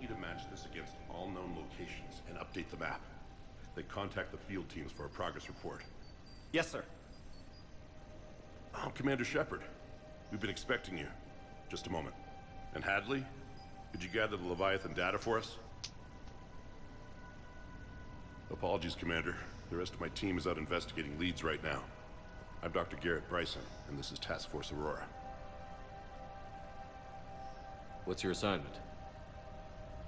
want you to match this against all known locations and update the map. Then contact the field teams for a progress report. Yes, sir. I'm Commander Shepard. We've been expecting you. Just a moment. And Hadley, could you gather the Leviathan data for us? Apologies, Commander. The rest of my team is out investigating leads right now. I'm Dr. Garrett Bryson, and this is Task Force Aurora. What's your assignment?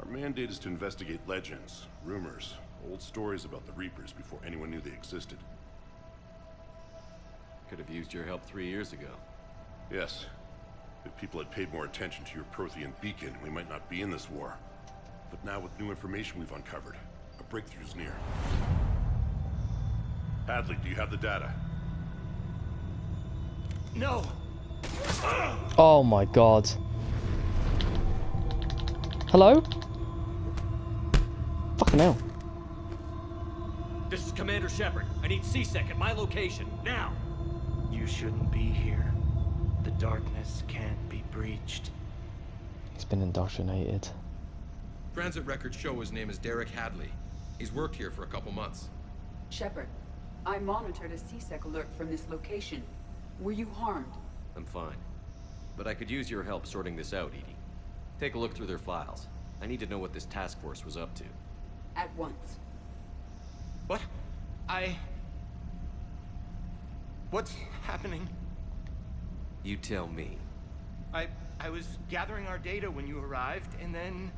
Our mandate is to investigate legends, rumors, old stories about the Reapers before anyone knew they existed. Could have used your help 3 years ago. Yes. If people had paid more attention to your Prothean beacon, we might not be in this war. But now with new information we've uncovered, a breakthrough's near. Hadley, do you have the data? No! Oh my god. Hello? Fucking hell. This is Commander Shepard. I need C-Sec at my location, now! You shouldn't be here. The darkness can't be breached. He's been indoctrinated. Transit records show his name is Derek Hadley. He's worked here for a couple months. Shepard, I monitored a C-Sec alert from this location. Were you harmed? I'm fine. But I could use your help sorting this out, EDI. Take a look through their files. I need to know what this task force was up to. At once. What? What's happening? You tell me. I was gathering our data when you arrived, and then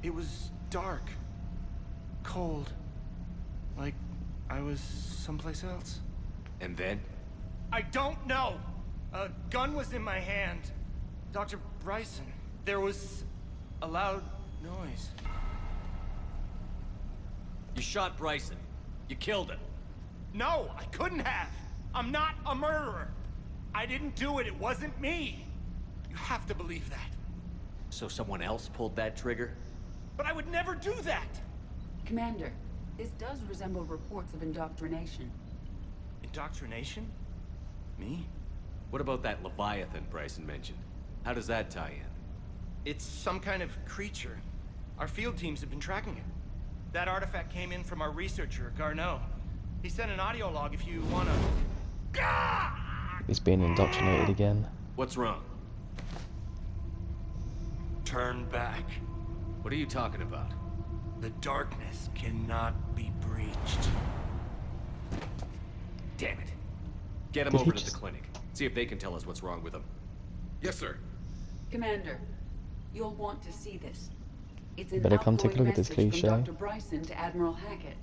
it was dark. Cold. Like I was someplace else. And then? I don't know! A gun was in my hand. Dr. Bryson, there was a loud noise. You shot Bryson. You killed him. No, I couldn't have! I'm not a murderer! I didn't do it, it wasn't me! You have to believe that. So someone else pulled that trigger? But I would never do that! Commander, this does resemble reports of indoctrination. Indoctrination? Me? What about that Leviathan Bryson mentioned? How does that tie in? It's some kind of creature. Our field teams have been tracking it. That artifact came in from our researcher, Garneau. He sent an audio log if you wanna... He's being indoctrinated again. What's wrong? Turn back. What are you talking about? The darkness cannot be breached. Damn it. Get him Did he over to just- the clinic. See if they can tell us what's wrong with him. Yes, sir. Commander, you'll want to see this. It's an Better come take a outgoing look at this message cliche. from Dr. Bryson to Admiral Hackett.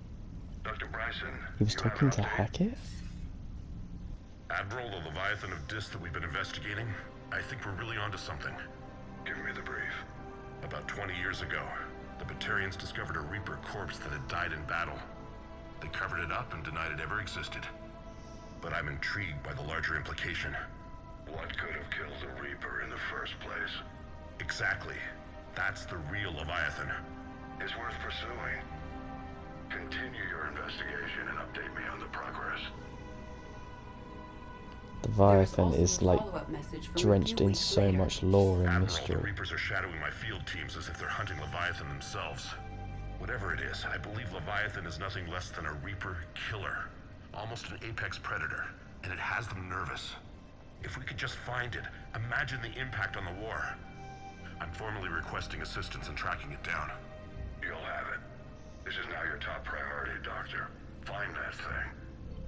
Dr. Bryson. He was you have talking an to update? Hackett? Admiral, the Leviathan of Dis that we've been investigating, I think we're really onto something. Give me the brief. About 20 years ago, the Batarians discovered a Reaper corpse that had died in battle. They covered it up and denied it ever existed. But I'm intrigued by the larger implication. What could have killed the Reaper in the first place? Exactly. That's the real Leviathan. It's worth pursuing. Continue your investigation and update me on the progress. The There Leviathan also is a like follow-up message from a drenched few in weeks so later. much lore and Admiral, the mystery. Reapers are shadowing my field teams as if they're hunting Leviathan themselves. Whatever it is, I believe Leviathan is nothing less than a Reaper killer. Almost an apex predator, and it has them nervous. If we could just find it, imagine the impact on the war. I'm formally requesting assistance in tracking it down. You'll have it. This is now your top priority, Doctor. Find that thing.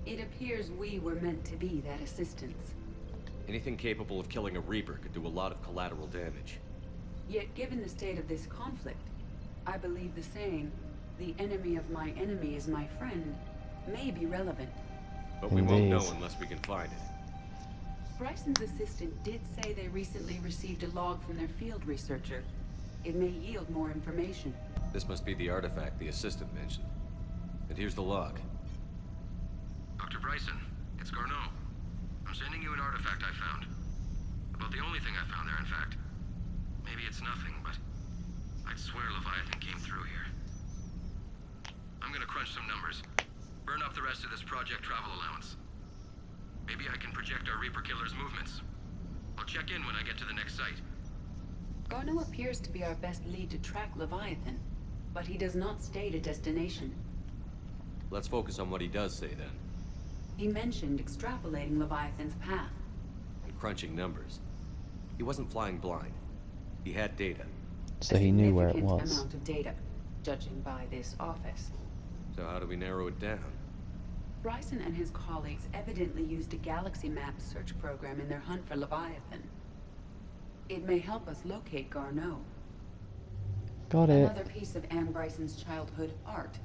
It appears we were meant to be that assistance. Anything capable of killing a Reaper could do a lot of collateral damage. Yet given the state of this conflict, I believe the saying, "The enemy of my enemy is my friend," may be relevant. But we won't know Indeed. unless we can find it. Bryson's assistant did say they recently received a log from their field researcher. It may yield more information. This must be the artifact the assistant mentioned. And here's the log. Dr. Bryson, it's Garneau. I'm sending you an artifact I found. About the only thing I found there, in fact. Maybe it's nothing, but I'd swear Leviathan came through here. I'm gonna crunch some numbers. Burn up the rest of this Project Travel allowance. Maybe I can project our Reaper killer's movements. I'll check in when I get to the next site. Garneau appears to be our best lead to track Leviathan, but he does not state a destination. Let's focus on what he does say then. He mentioned extrapolating Leviathan's path. And crunching numbers. He wasn't flying blind. He had data. So he knew where it significant was. amount of data, judging by this office. So how do we narrow it down? Bryson and his colleagues evidently used a galaxy map search program in their hunt for Leviathan. It may help us locate Garneau. Got it. Another piece of Anne Bryson's childhood art.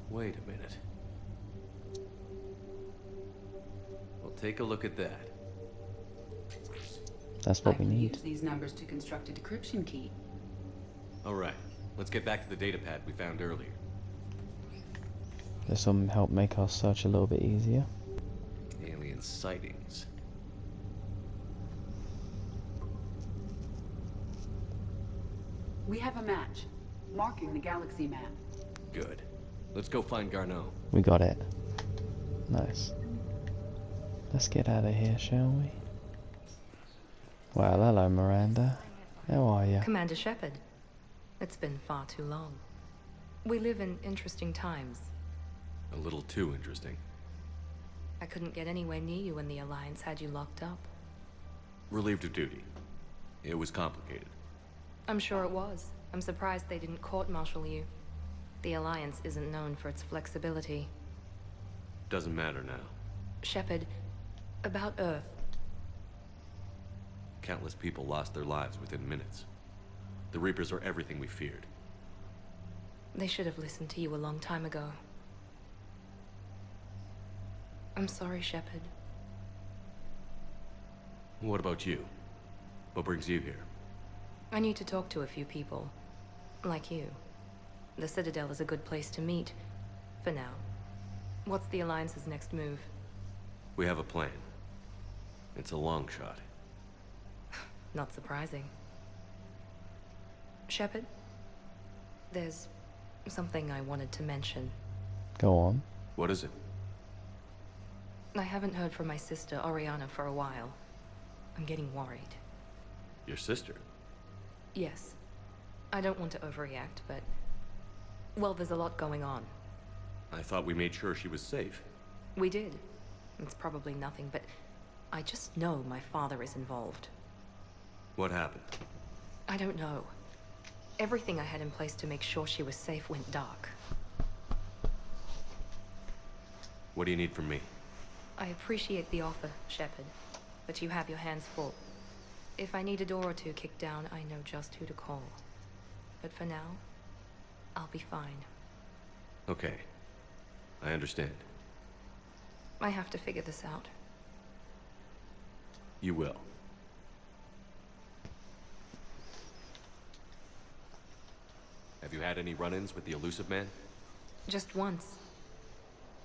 Wait a minute. Well, take a look at that. That's I what we can need. use these numbers to construct a decryption key. Alright, let's get back to the data pad we found earlier. This will help make our search a little bit easier. Alien sightings. We have a match, marking the galaxy map. Good. Let's go find Garneau. We got it. Nice. Let's get out of here, shall we? Well, hello, Miranda. How are you? Commander Shepard. It's been far too long. We live in interesting times. A little too interesting. I couldn't get anywhere near you when the Alliance had you locked up. Relieved of duty. It was complicated. I'm sure it was. I'm surprised they didn't court-martial you. The Alliance isn't known for its flexibility. Doesn't matter now. Shepard, about Earth. Countless people lost their lives within minutes. The Reapers are everything we feared. They should have listened to you a long time ago. I'm sorry, Shepard. What about you? What brings you here? I need to talk to a few people. Like you. The Citadel is a good place to meet. For now. What's the Alliance's next move? We have a plan. It's a long shot. Not surprising. Shepard? There's something I wanted to mention. Go on. What is it? I haven't heard from my sister, Oriana, for a while. I'm getting worried. Your sister? Yes. I don't want to overreact, but... well, there's a lot going on. I thought we made sure she was safe. We did. It's probably nothing, but... I just know my father is involved. What happened? I don't know. Everything I had in place to make sure she was safe went dark. What do you need from me? I appreciate the offer, Shepard, but you have your hands full. If I need a door or two kicked down, I know just who to call. But for now, I'll be fine. Okay. I understand. I have to figure this out. You will. Have you had any run-ins with the Elusive Man? Just once.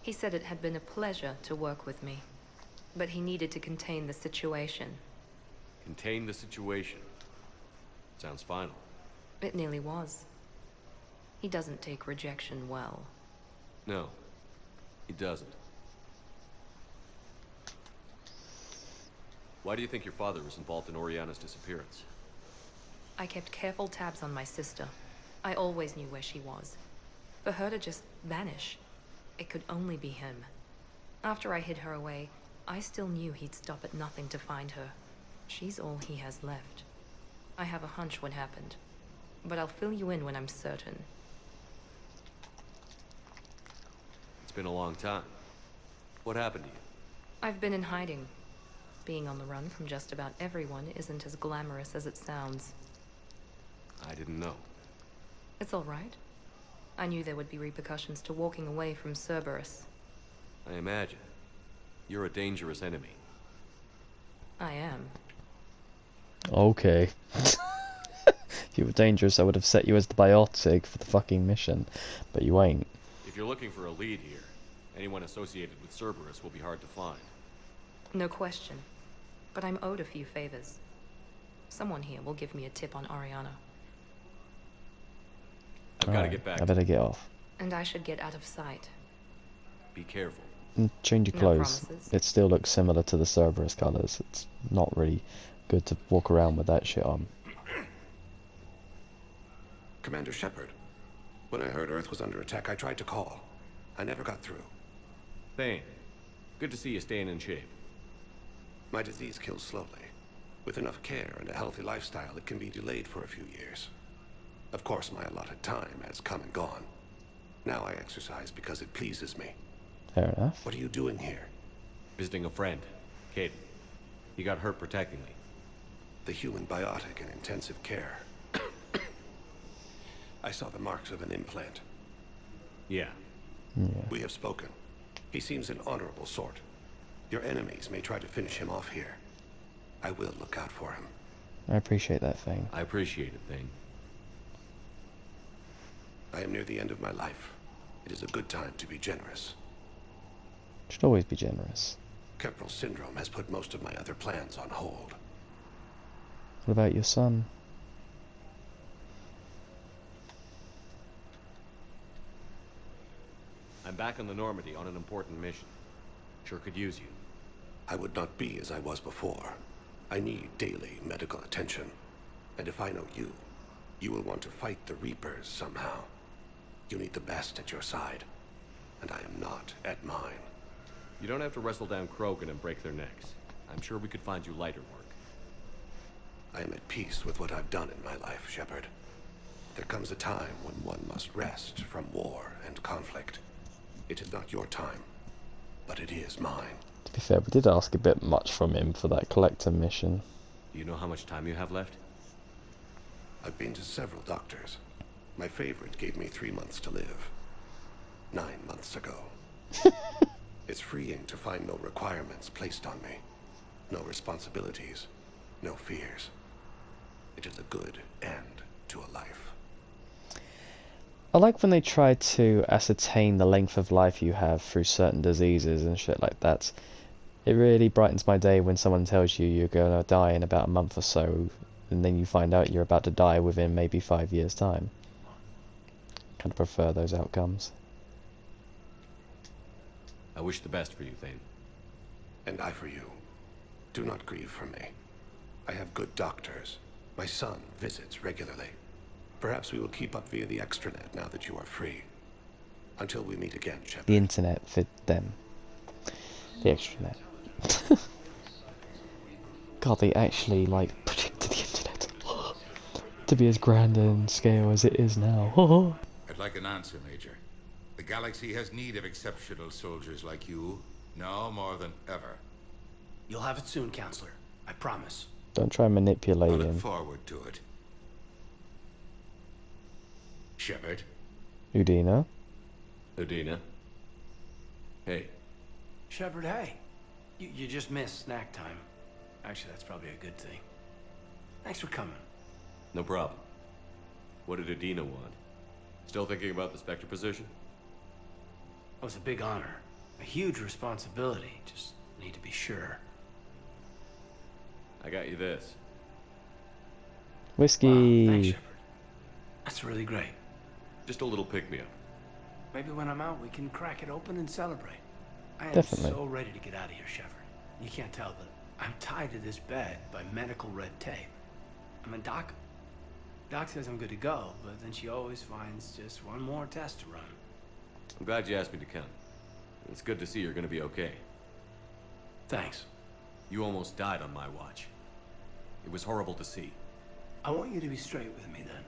He said it had been a pleasure to work with me, but he needed to contain the situation. Contain the situation. Sounds final. It nearly was. He doesn't take rejection well. No, he doesn't. Why do you think your father was involved in Oriana's disappearance? I kept careful tabs on my sister. I always knew where she was. For her to just vanish, it could only be him. After I hid her away, I still knew he'd stop at nothing to find her. She's all he has left. I have a hunch what happened, but I'll fill you in when I'm certain. It's been a long time. What happened to you? I've been in hiding. Being on the run from just about everyone isn't as glamorous as it sounds. I didn't know. It's all right. I knew there would be repercussions to walking away from Cerberus. I imagine. You're a dangerous enemy. I am. Okay. If you were dangerous, I would have set you as the biotic for the fucking mission. But you ain't. If you're looking for a lead here, anyone associated with Cerberus will be hard to find. No question. But I'm owed a few favors. Someone here will give me a tip on Oriana. I've got to Alright, get back. I better get off. And I should get out of sight. Be careful. Change your No clothes. promises. It still looks similar to the Cerberus colours. It's not really good to walk around with that shit on. Commander Shepard. When I heard Earth was under attack, I tried to call. I never got through. Thane, good to see you staying in shape. My disease kills slowly. With enough care and a healthy lifestyle, it can be delayed for a few years. Of course, my allotted time has come and gone. Now I exercise because it pleases me. Fair enough. What are you doing here? Visiting a friend, Caden. He got hurt protecting me. The human biotic in intensive care. I saw the marks of an implant. Yeah. We have spoken. He seems an honorable sort. Your enemies may try to finish him off here. I will look out for him. I appreciate that thing. I appreciate it, Thane. I am near the end of my life. It is a good time to be generous. Should always be generous. Kemperl syndrome has put most of my other plans on hold. What about your son? I'm back on the Normandy on an important mission. Sure could use you. I would not be as I was before. I need daily medical attention. And if I know you, you will want to fight the Reapers somehow. You need the best at your side. And I am not at mine. You don't have to wrestle down Krogan and break their necks. I'm sure we could find you lighter work. I am at peace with what I've done in my life, Shepard. There comes a time when one must rest from war and conflict. It is not your time, but it is mine. To be fair, we did ask a bit much from him for that collector mission. Do you know how much time you have left? I've been to several doctors. My favorite gave me 3 months to live. 9 months ago. It's freeing to find no requirements placed on me. No responsibilities. No fears. It is a good end to a life. I like when they try to ascertain the length of life you have through certain diseases and shit like that. It really brightens my day when someone tells you you're going to die in about a month or so, and then you find out you're about to die within maybe 5 years' time. Kind of prefer those outcomes. I wish the best for you, Thane. And I for you. Do not grieve for me. I have good doctors. My son visits regularly. Perhaps we will keep up via the extranet now that you are free. Until we meet again, Shepard. The internet for them. The extranet. God, they actually, like, predicted the internet to be as grand in scale as it is now. I'd like an answer, Major. The galaxy has need of exceptional soldiers like you, now more than ever. You'll have it soon, Counselor. I promise. Don't try and manipulate I look him. forward to it. Shepard? Udina? Udina? Hey. Shepard, hey. You just missed snack time. Actually, that's probably a good thing. Thanks for coming. No problem. What did Udina want? Still thinking about the Spectre position? It was a big honor. A huge responsibility. Just need to be sure. I got you this. Whiskey. Wow, thanks, Shepard. That's really great. Just a little pick-me-up. Maybe when I'm out, we can crack it open and celebrate. I am Definitely. so ready to get out of here, Shepard. You can't tell, but I'm tied to this bed by medical red tape. I mean, Doc says I'm good to go, but then she always finds just one more test to run. I'm glad you asked me to come. It's good to see you're gonna be okay. Thanks. You almost died on my watch. It was horrible to see. I want you to be straight with me then.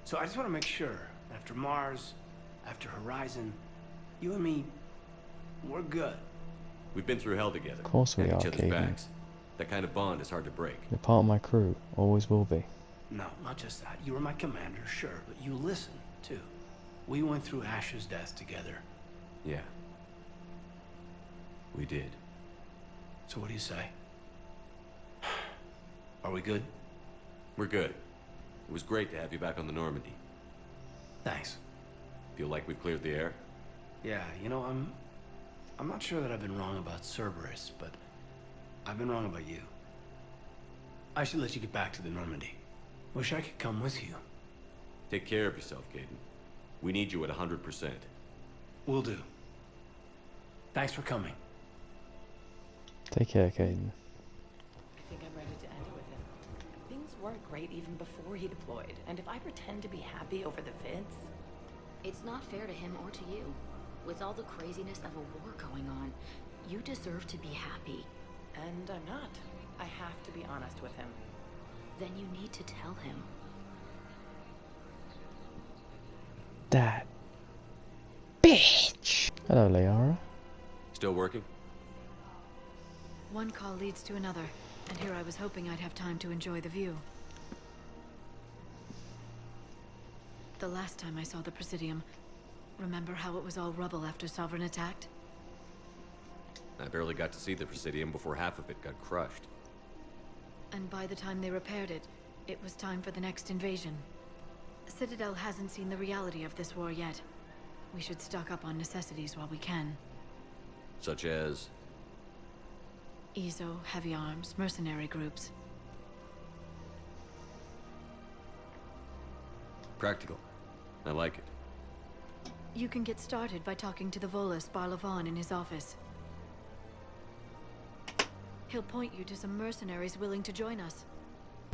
So I just want to make sure, after Mars, after Horizon, you and me, we're good. We've been through hell together. Of course we at are, each other's Caden. backs. That kind of bond is hard to break. You're part of my crew. Always will be. No, not just that. You were my commander, sure, but you listened, too. We went through Ash's death together. Yeah. We did. So what do you say? Are we good? We're good. It was great to have you back on the Normandy. Thanks. Feel like we've cleared the air? Yeah, you know, I'm not sure that I've been wrong about Cerberus, but I've been wrong about you. I should let you get back to the Normandy. Wish I could come with you. Take care of yourself, Caden. We need you at 100%. Will do. Thanks for coming. Take care, Caden. I think I'm ready to end with him. Things weren't great even before he deployed, and if I pretend to be happy over the vids... It's not fair to him or to you. With all the craziness of a war going on, you deserve to be happy. And I'm not. I have to be honest with him. Then you need to tell him. That bitch. Hello, Liara. Still working? One call leads to another, and here I was hoping I'd have time to enjoy the view. The last time I saw the Presidium, remember how it was all rubble after Sovereign attacked? I barely got to see the Presidium before half of it got crushed. And by the time they repaired it, it was time for the next invasion. Citadel hasn't seen the reality of this war yet. We should stock up on necessities while we can. Such as? EZO, heavy arms, mercenary groups. Practical. I like it. You can get started by talking to the Volus Barlavan in his office. He'll point you to some mercenaries willing to join us.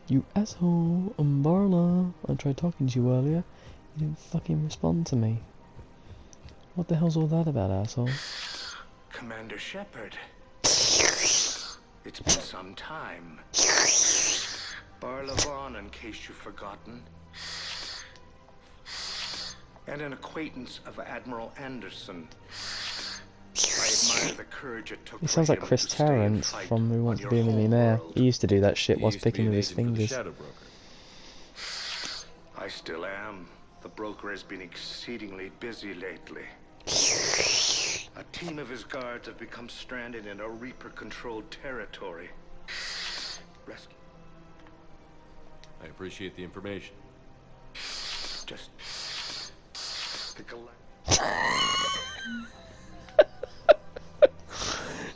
You asshole, Umbarla. I tried talking to you earlier. You didn't fucking respond to me. What the hell's all that about, asshole? Commander Shepard. It's been some time. Barlavan, in case you've forgotten. And an acquaintance of Admiral Anderson. I admire the courage it took. He sounds like Chris Tarrant from Who Wants to Be a Millionaire. He used to do that shit whilst picking with his fingers. I still am. The broker has been exceedingly busy lately. A team of his guards have become stranded in a Reaper-controlled territory. Rescue. I appreciate the information. Just pick a leg.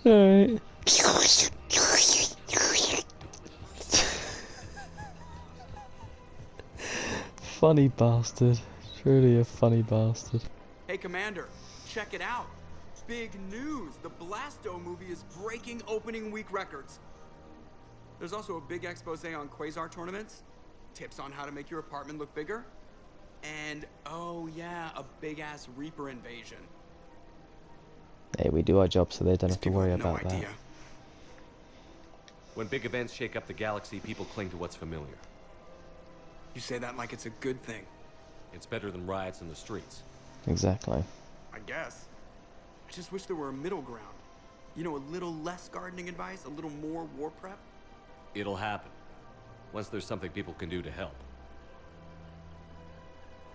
Alright. Funny bastard. Truly a funny bastard. Hey, Commander, check it out. Big news! The Blasto movie is breaking opening week records. There's also a big expose on Quasar tournaments, tips on how to make your apartment look bigger, and, oh yeah, a big-ass Reaper invasion. Hey, we do our job so they don't have to worry about that. When big events shake up the galaxy, people cling to what's familiar. You say that like it's a good thing. It's better than riots in the streets. Exactly. I guess. I just wish there were a middle ground. You know, a little less gardening advice, a little more war prep. It'll happen. Once there's something people can do to help.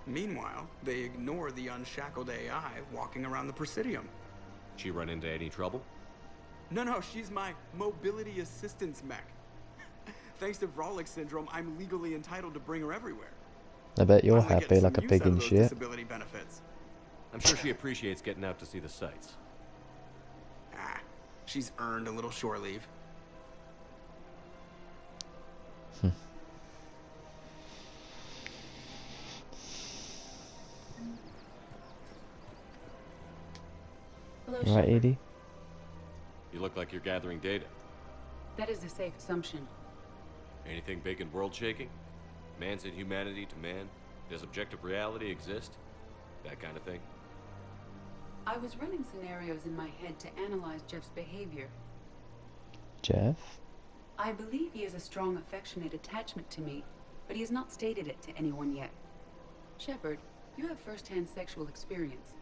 Meanwhile, they ignore the unshackled AI walking around the Presidium. She run into any trouble? No, she's my mobility assistance mech. Thanks to Vralik syndrome, I'm legally entitled to bring her everywhere. I bet you're happy like a pig in shit. Disability benefits. I'm sure she appreciates getting out to see the sights. She's earned a little shore leave. Right, Edie? You look like you're gathering data. That is a safe assumption. Anything big and world-shaking? Man's inhumanity to man? Does objective reality exist? That kind of thing? I was running scenarios in my head to analyze Jeff's behavior. Jeff? I believe he has a strong affectionate attachment to me, but he has not stated it to anyone yet. Shepard, you have first-hand sexual experience.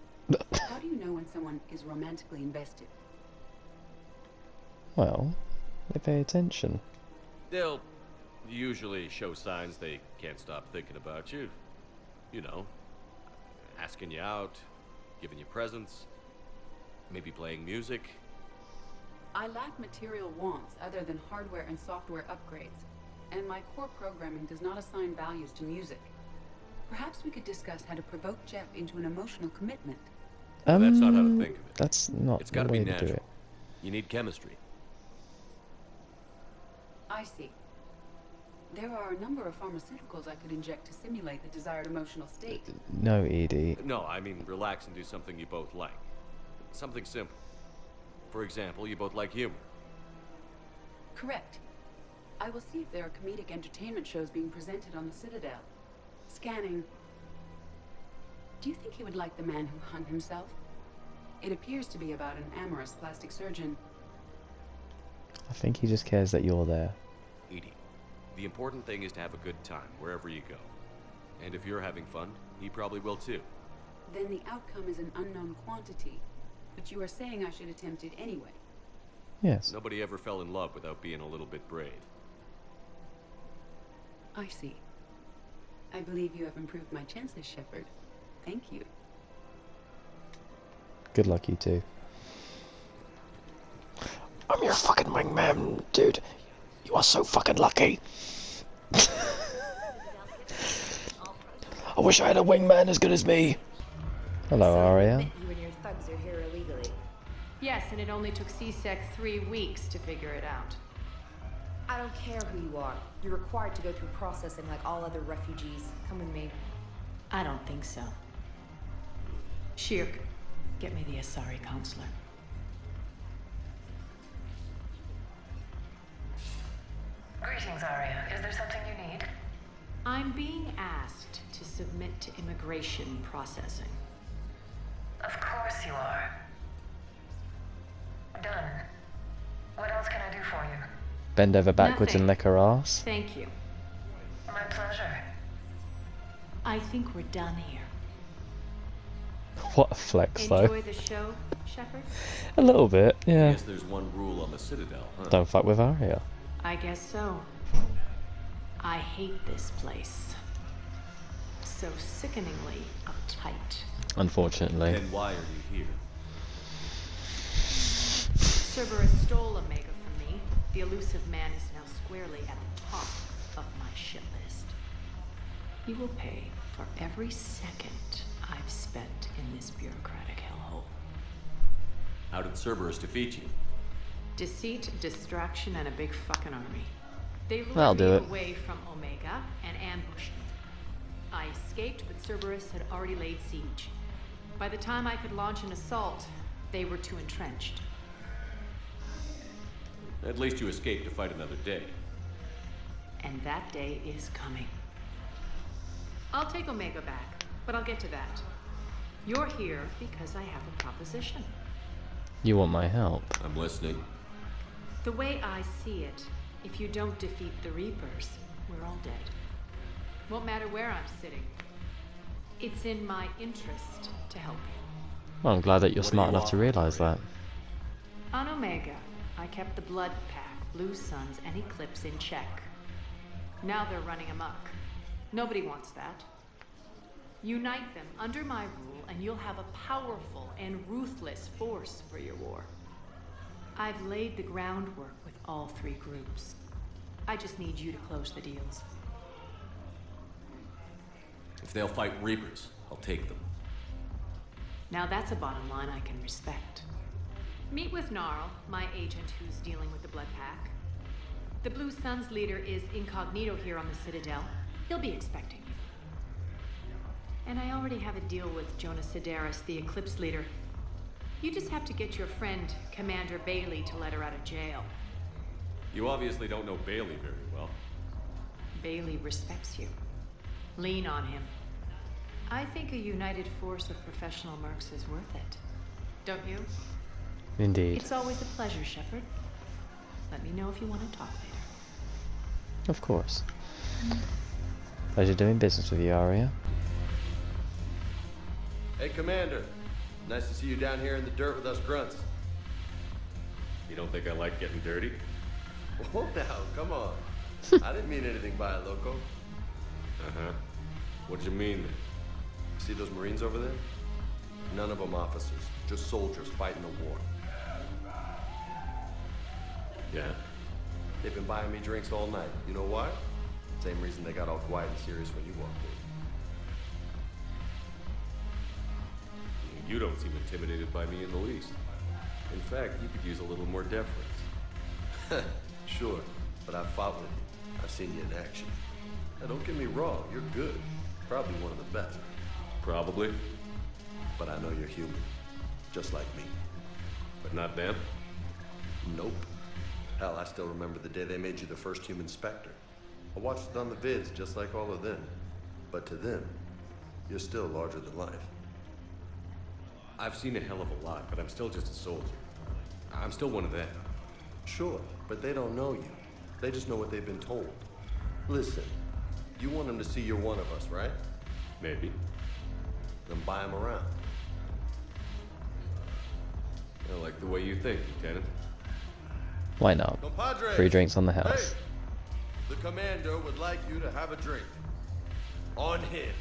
How do you know when someone is romantically invested? Well, they pay attention. They'll usually show signs they can't stop thinking about you. You know, asking you out, giving you presents, maybe playing music. I lack material wants other than hardware and software upgrades, and my core programming does not assign values to music. Perhaps we could discuss how to provoke Jeff into an emotional commitment. That's not how to think of it. That's not It's the gotta way be to do natural. it. You need chemistry. I see. There are a number of pharmaceuticals I could inject to simulate the desired emotional state. No, Edie. No, I mean relax and do something you both like. Something simple. For example, you both like humor. Correct. I will see if there are comedic entertainment shows being presented on the Citadel. Scanning. Do you think he would like the man who hung himself? It appears to be about an amorous plastic surgeon. I think he just cares that you're there. Edie, the important thing is to have a good time wherever you go. And if you're having fun, he probably will too. Then the outcome is an unknown quantity. But you are saying I should attempt it anyway. Yes. Nobody ever fell in love without being a little bit brave. I see. I believe you have improved my chances, Shepard. Thank you. Good luck, you two. I'm your fucking wingman, dude. You are so fucking lucky. I wish I had a wingman as good as me. Hello, Arya. You and your thugs are here illegally. Yes, and it only took C-Sec 3 weeks to figure it out. I don't care who you are. You're required to go through processing like all other refugees. Come with me. I don't think so. Shirk, get me the Asari counselor. Greetings, Arya. Is there something you need? I'm being asked to submit to immigration processing. Of course you are. Done. What else can I do for you? Bend over backwards Nothing. and lick her ass. Thank you. My pleasure. I think we're done here. What a flex, though. Enjoy the show, Shepard? A little bit, yeah. Guess there's one rule on the Citadel, huh? Don't fuck with Arya. I guess so. I hate this place. So sickeningly uptight. Unfortunately. Then why are you here? Cerberus stole Omega from me. The elusive man is now squarely at the top of my shit list. He will pay for every second I've spent in this bureaucratic hellhole. How did Cerberus defeat you? Deceit, distraction, and a big fucking army. They I'll lured do me it. away from Omega and ambushed me. I escaped, but Cerberus had already laid siege. By the time I could launch an assault, they were too entrenched. At least you escaped to fight another day. And that day is coming. I'll take Omega back, but I'll get to that. You're here because I have a proposition. You want my help? I'm listening. The way I see it, if you don't defeat the Reapers, we're all dead. Won't matter where I'm sitting. It's in my interest to help you. Well, I'm glad that you're What do smart you enough to offer, realize that. On Omega, I kept the Blood Pack, Blue Suns, and Eclipse in check. Now they're running amok. Nobody wants that. Unite them under my rule, and you'll have a powerful and ruthless force for your war. I've laid the groundwork with all three groups. I just need you to close the deals. If they'll fight Reapers, I'll take them. Now that's a bottom line I can respect. Meet with Gnarl, my agent who's dealing with the Blood Pack. The Blue Suns leader is incognito here on the Citadel. He'll be expecting you. And I already have a deal with Jonas Sidaris, the Eclipse leader. You just have to get your friend, Commander Bailey, to let her out of jail. You obviously don't know Bailey very well. Bailey respects you. Lean on him. I think a united force of professional mercs is worth it. Don't you? Indeed. It's always a pleasure, Shepard. Let me know if you want to talk later. Of course. Pleasure doing business with you, Arya. Hey, Commander. Nice to see you down here in the dirt with us grunts. You don't think I like getting dirty? Oh, now, come on. I didn't mean anything by it, Loco. Uh-huh. What'd you mean then? See those Marines over there? None of them officers, just soldiers fighting a war. Yeah? They've been buying me drinks all night. You know why? Same reason they got all quiet and serious when you walked in. You don't seem intimidated by me in the least. In fact, you could use a little more deference. Sure, but I've fought with you. I've seen you in action. Now, don't get me wrong, you're good. Probably one of the best. Probably. But I know you're human. Just like me. But not them? Nope. Hell, I still remember the day they made you the first human Spectre. I watched it on the vids, just like all of them. But to them, you're still larger than life. I've seen a hell of a lot, but I'm still just a soldier. I'm still one of them. Sure, but they don't know you. They just know what they've been told. Listen, you want them to see you're one of us, right? Maybe. Then buy them around. I like the way you think, Lieutenant. Why not? Compadres, Free drinks on the house. Hey, the commander would like you to have a drink. On him.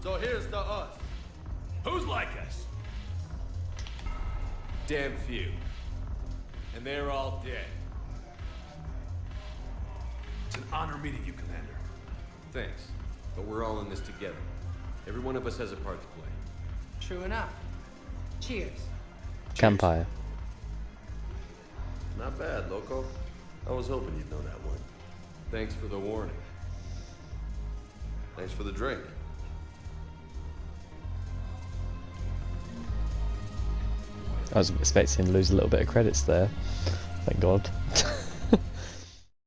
So here's to us. Who's like us? Damn few. And they're all dead. It's an honor meeting you, Commander. Thanks. But we're all in this together. Every one of us has a part to play. True enough. Cheers. Campfire. Not bad, Loco. I was hoping you'd know that one. Thanks for the warning. Thanks for the drink. I was expecting to lose a little bit of credits there. Thank God.